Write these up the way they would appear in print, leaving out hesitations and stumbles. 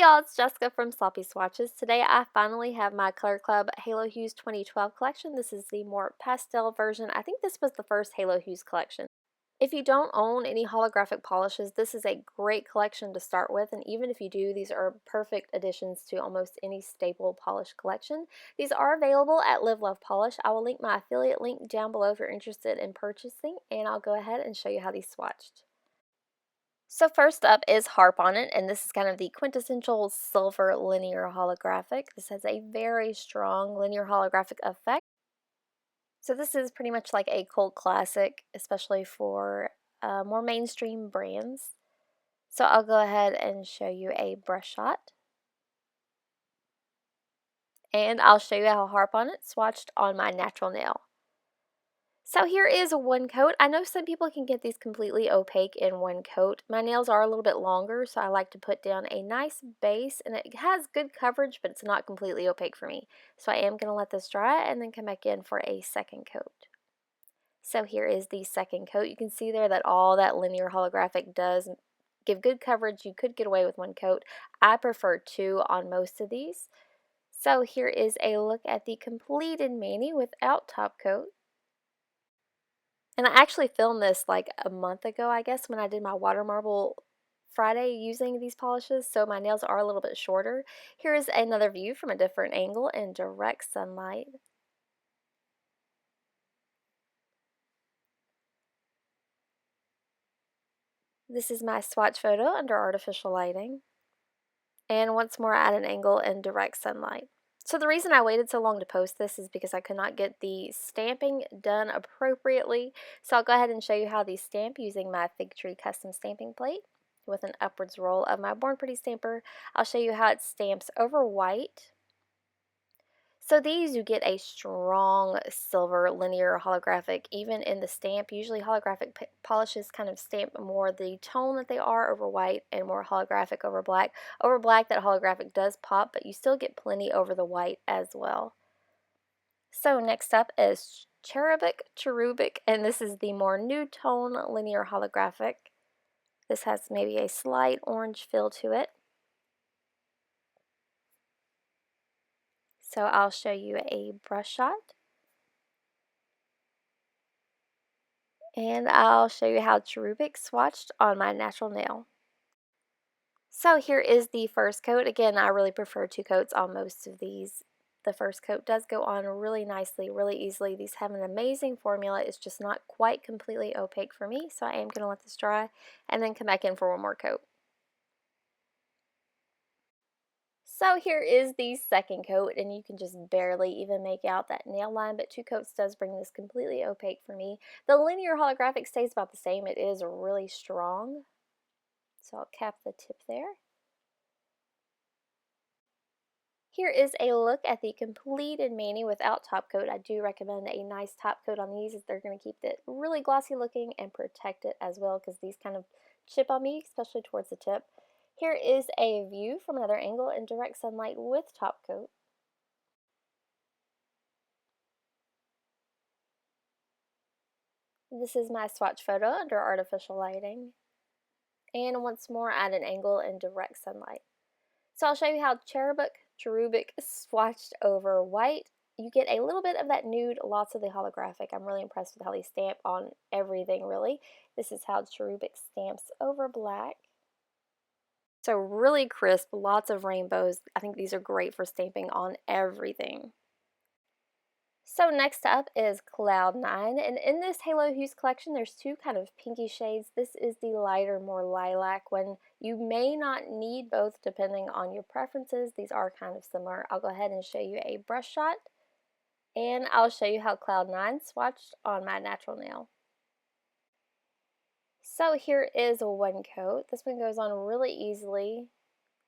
y'all, it's Jessica from Sloppy Swatches. Today I finally have my Color Club Halo Hues 2012 collection. This is the more pastel version. I think this was the first Halo Hues collection. If you don't own any holographic polishes, this is a great collection to start with, and even if you do, these are perfect additions to almost any staple polish collection. These are available at Live Love Polish. I will link my affiliate link down below if you're interested in purchasing, and I'll go ahead and show you how these swatched. So first up is Harp On It, and this is kind of the quintessential silver linear holographic. This has a very strong linear holographic effect. So this is pretty much like a cult classic, especially for more mainstream brands. So I'll go ahead and show you a brush shot. And I'll show you how Harp On It swatched on my natural nail. So here is one coat. I know some people can get these completely opaque in one coat. My nails are a little bit longer, so I like to put down a nice base, and it has good coverage, but it's not completely opaque for me. So I am going to let this dry and then come back in for a second coat. So here is the second coat. You can see there that all that linear holographic does give good coverage. You could get away with one coat. I prefer two on most of these. So here is a look at the completed mani without top coat. And I actually filmed this like a month ago, I guess, when I did my water marble Friday using these polishes, so my nails are a little bit shorter. Here's another view from a different angle in direct sunlight. This is my swatch photo under artificial lighting. And once more at an angle in direct sunlight. So the reason I waited so long to post this is because I could not get the stamping done appropriately. So I'll go ahead and show you how these stamp using my Fig Tree custom stamping plate with an upwards roll of my Born Pretty stamper. I'll show you how it stamps over white. So these, you get a strong silver linear holographic even in the stamp. Usually holographic polishes kind of stamp more the tone that they are over white and more holographic over black. Over black, that holographic does pop, but you still get plenty over the white as well. So next up is Cherubic To Rubik, and this is the more nude tone linear holographic. This has maybe a slight orange feel to it. So I'll show you a brush shot. And I'll show you how Cherubic swatched on my natural nail. So here is the first coat. Again, I really prefer two coats on most of these. The first coat does go on really nicely, really easily. These have an amazing formula. It's just not quite completely opaque for me, so I am going to let this dry and then come back in for one more coat. So here is the second coat, and you can just barely even make out that nail line, but two coats does bring this completely opaque for me. The linear holographic stays about the same. It is really strong. So I'll cap the tip there. Here is a look at the completed mani without top coat. I do recommend a nice top coat on these, as they're going to keep it really glossy looking and protect it as well, because these kind of chip on me, especially towards the tip. Here is a view from another angle in direct sunlight with top coat. This is my swatch photo under artificial lighting. And once more at an angle in direct sunlight. So I'll show you how Cherubic To Rubik swatched over white. You get a little bit of that nude, lots of the holographic. I'm really impressed with how they stamp on everything, really. This is how Cherubic stamps over black. So really crisp, lots of rainbows. I think these are great for stamping on everything. So next up is Cloudnine, and in this Halo Hues collection there's two kind of pinky shades. This is the lighter, more lilac one. You may not need both depending on your preferences. These are kind of similar. I'll go ahead and show you a brush shot, and I'll show you how Cloudnine swatched on my natural nail. So here is one coat. This one goes on really easily.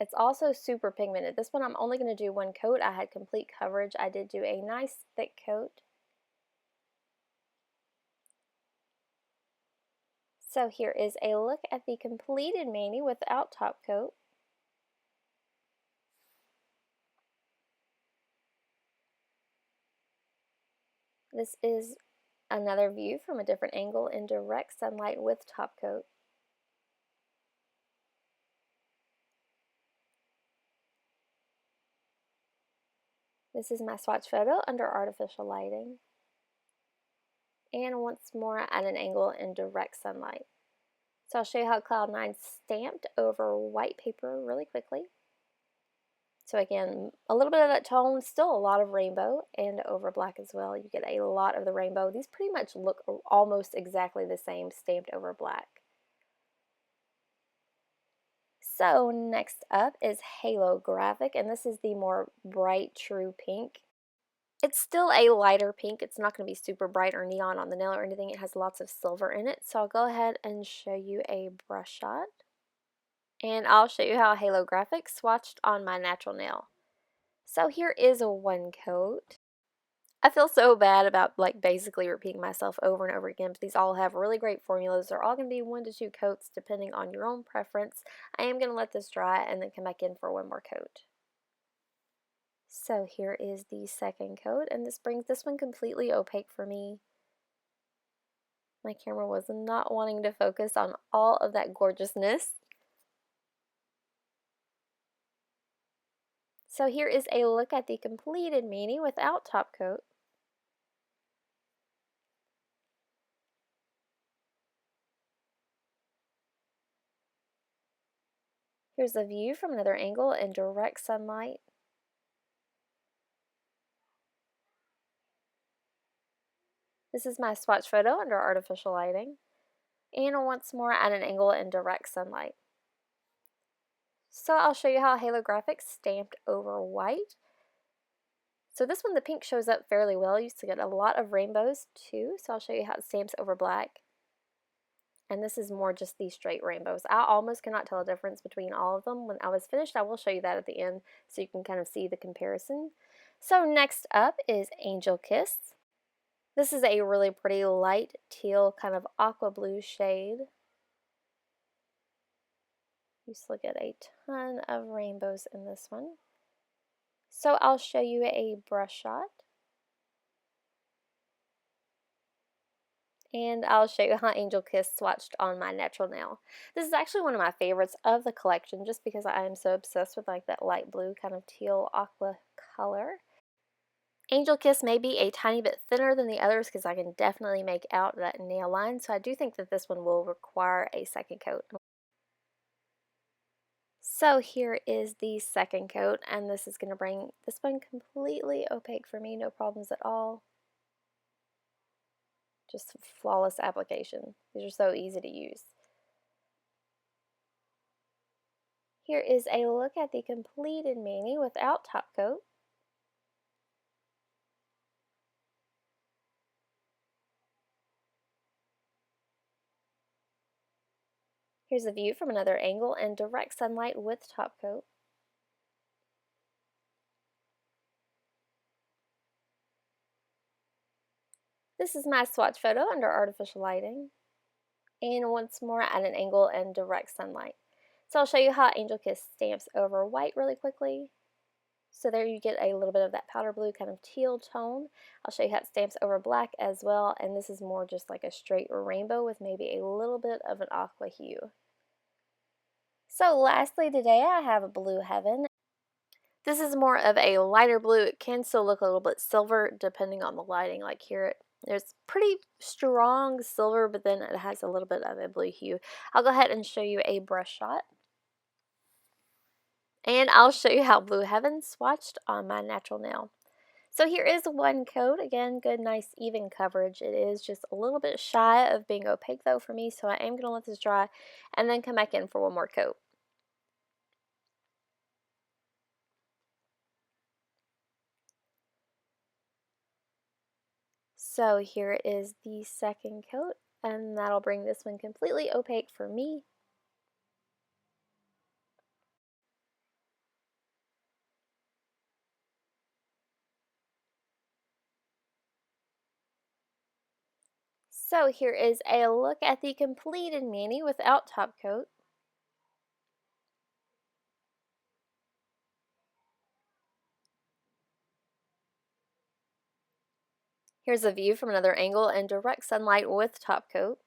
It's also super pigmented. This one I'm only going to do one coat. I had complete coverage. I did do a nice thick coat. So here is a look at the completed mani without top coat. This is another view from a different angle in direct sunlight with top coat. This is my swatch photo under artificial lighting. And once more at an angle in direct sunlight. So I'll show you how Cloudnine stamped over white paper really quickly. So again, a little bit of that tone, still a lot of rainbow, and over black as well. You get a lot of the rainbow. These pretty much look almost exactly the same stamped over black. So next up is Halo Graphic, and this is the more bright true pink. It's still a lighter pink. It's not going to be super bright or neon on the nail or anything. It has lots of silver in it. So I'll go ahead and show you a brush shot. And I'll show you how Halo Graphic swatched on my natural nail. So here is a one coat. I feel so bad about basically repeating myself over and over again, but these all have really great formulas. They're all going to be 1 to 2 coats depending on your own preference. I am going to let this dry and then come back in for one more coat. So here is the second coat, and this brings this one completely opaque for me. My camera was not wanting to focus on all of that gorgeousness. So here is a look at the completed mani without top coat. Here's a view from another angle in direct sunlight. This is my swatch photo under artificial lighting. And once more at an angle in direct sunlight. So I'll show you how Halo Graphics stamped over white. So this one, the pink shows up fairly well. You used to get a lot of rainbows too. So I'll show you how it stamps over black. And this is more just these straight rainbows. I almost cannot tell a difference between all of them. When I was finished, I will show you that at the end so you can kind of see the comparison. So next up is Angel Kiss. This is a really pretty light teal kind of aqua blue shade. You still get a ton of rainbows in this one. So I'll show you a brush shot. And I'll show you how Angel Kiss swatched on my natural nail. This is actually one of my favorites of the collection just because I am so obsessed with that light blue kind of teal aqua color. Angel Kiss may be a tiny bit thinner than the others because I can definitely make out that nail line, so I do think that this one will require a second coat. So here is the second coat, and this is going to bring this one completely opaque for me, no problems at all. Just flawless application. These are so easy to use. Here is a look at the completed mani without top coat. Here's a view from another angle in direct sunlight with top coat. This is my swatch photo under artificial lighting. And once more at an angle in direct sunlight. So I'll show you how Angel Kiss stamps over white really quickly. So there you get a little bit of that powder blue kind of teal tone. I'll show you how it stamps over black as well, and this is more just like a straight rainbow with maybe a little bit of an aqua hue. So lastly today I have a Blue Heaven. This is more of a lighter blue. It can still look a little bit silver depending on the lighting. Like here, there's pretty strong silver, but then it has a little bit of a blue hue. I'll go ahead and show you a brush shot. And I'll show you how Blue Heaven swatched on my natural nail. So here is one coat. Again, good, nice, even coverage. It is just a little bit shy of being opaque though for me, so I am going to let this dry and then come back in for one more coat. So here is the second coat, and that'll bring this one completely opaque for me. So here is a look at the completed mani without top coat. Here's a view from another angle in direct sunlight with top coat.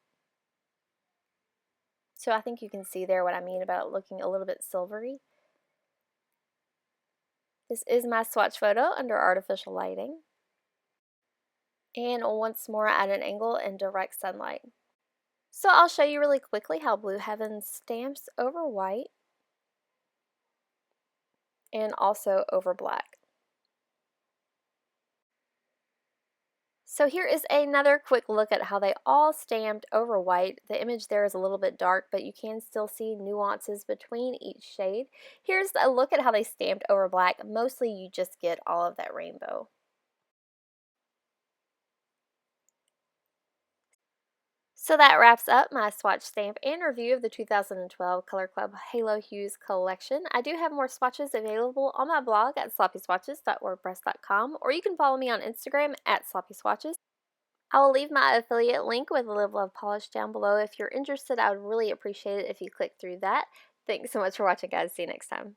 So I think you can see there what I mean about it looking a little bit silvery. This is my swatch photo under artificial lighting. And once more at an angle in direct sunlight. So I'll show you really quickly how Blue Heaven stamps over white and also over black. So here is another quick look at how they all stamped over white. The image there is a little bit dark, but you can still see nuances between each shade. Here's a look at how they stamped over black. Mostly you just get all of that rainbow. So that wraps up my swatch stamp and review of the 2012 Color Club Halo Hues collection. I do have more swatches available on my blog at sloppyswatches.wordpress.com, or you can follow me on Instagram at sloppyswatches. I will leave my affiliate link with Live Love Polish down below. If you're interested, I would really appreciate it if you click through that. Thanks so much for watching, guys. See you next time.